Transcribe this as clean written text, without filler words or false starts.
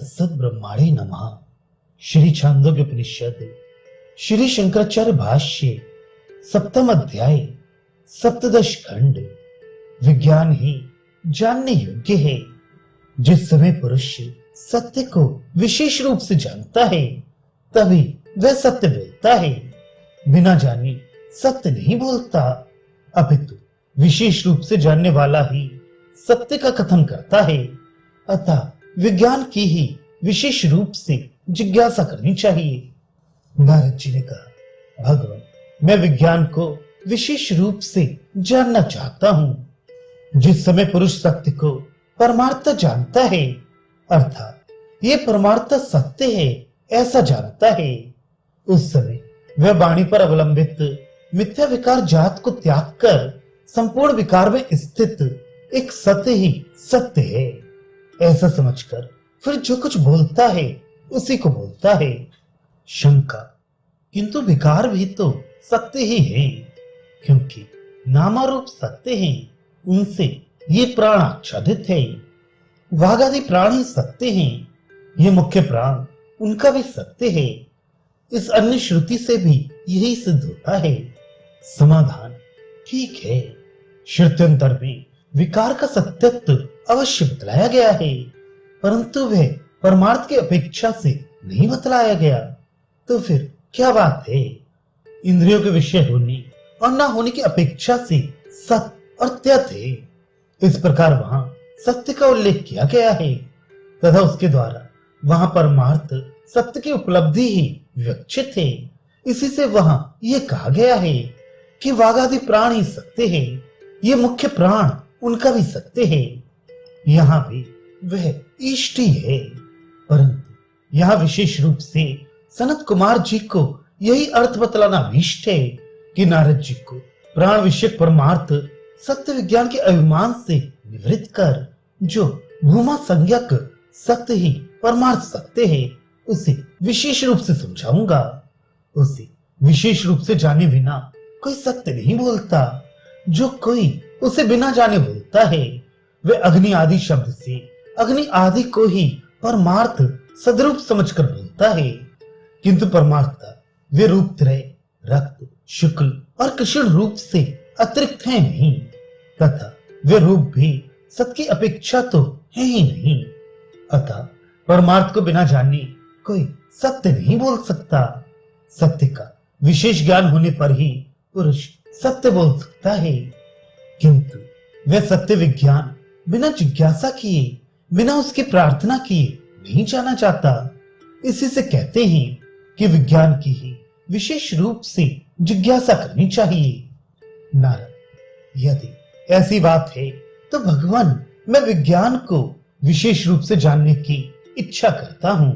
तत्सद्ब्रह्माणे नमः। श्री छांदोग्योपनिषद श्री शंकराचार्य भाष्य सप्तम अध्याय सप्तदश खंड। विज्ञान ही जानने योग्य है। जिस समय पुरुष सत्य को विशेष रूप से जानता है तभी वह सत्य बोलता है। बिना जाने सत्य नहीं बोलता, अपितु विशेष रूप से जानने वाला ही सत्य का कथन करता है। अतः विज्ञान की ही विशेष रूप से जिज्ञासा करनी चाहिए। नारद जी ने कहा, भगवान, मैं विज्ञान को विशेष रूप से जानना चाहता हूं। जिस समय पुरुष सत्य को परमार्थ जानता है, अर्थात ये परमार्थ सत्य है ऐसा जानता है, उस समय वह वाणी पर अवलंबित मिथ्या विकार जात को त्याग कर संपूर्ण विकार में स्थित एक सत्य ही सत्य है ऐसा समझकर फिर जो कुछ बोलता है उसी को बोलता है। शंका, किंतु विकार भी तो सत्य ही है, क्योंकि नामारूप सत्य है, उनसे ये प्राण आच्छादित है। वाघ आदि प्राण ही सत्य हैं, ये मुख्य प्राण उनका भी सत्य है। इस अन्य श्रुति से भी यही सिद्ध होता है। समाधान, ठीक है, श्रुत्यंतर में विकार का सत्यत्व अवश्य बतलाया गया है, परंतु वह परमार्थ की अपेक्षा से नहीं बतलाया गया। तो फिर क्या बात है? इंद्रियों के विषय होने और न होने की अपेक्षा से सत्य और त्यत है। इस प्रकार वहां सत्य का उल्लेख किया गया है तथा उसके द्वारा वहां परमार्थ सत्य की उपलब्धि ही विवक्षित है। इसी से वहां यह कहा गया है कि वाघ आदि प्राण ही सत्य है, ये मुख्य प्राण उनका भी सत्य है। यहाँ भी वह इष्ट ही है, परंतु यहाँ विशेष रूप से सनत कुमार जी को यही अर्थ बतलाना अभीष्ट है कि नारद जी को प्राण विषयक परमार्थ सत्य विज्ञान के अभिमान से निवृत्त कर जो भूमा संज्ञक सत्य ही परमार्थ सत्य है उसे विशेष रूप से समझाऊंगा। उसे विशेष रूप से जाने बिना कोई सत्य नहीं बोलता। जो कोई उसे बिना जाने बोलता है वे अग्नि आदि शब्द से अग्नि आदि को ही परमार्थ सदरूप समझकर बोलता है, किंतु परमार्थ वे रूप त्रय रक्त शुक्ल और कृष्ण रूप से अतिरिक्त है नहीं, तथा वे रूप भी सत्य की अपेक्षा तो है ही नहीं। अतः परमार्थ को बिना जाने कोई सत्य नहीं बोल सकता। सत्य का विशेष ज्ञान होने पर ही पुरुष सत्य बोल सकता है, किंतु वह सत्य विज्ञान बिना जिज्ञासा किए बिना उसकी प्रार्थना किए नहीं जाना चाहता। इसी से कहते हैं कि विज्ञान की ही विशेष रूप से जिज्ञासा करनी चाहिए। नारद, यदि ऐसी बात है तो भगवान, मैं विज्ञान को विशेष रूप से जानने की इच्छा करता हूं।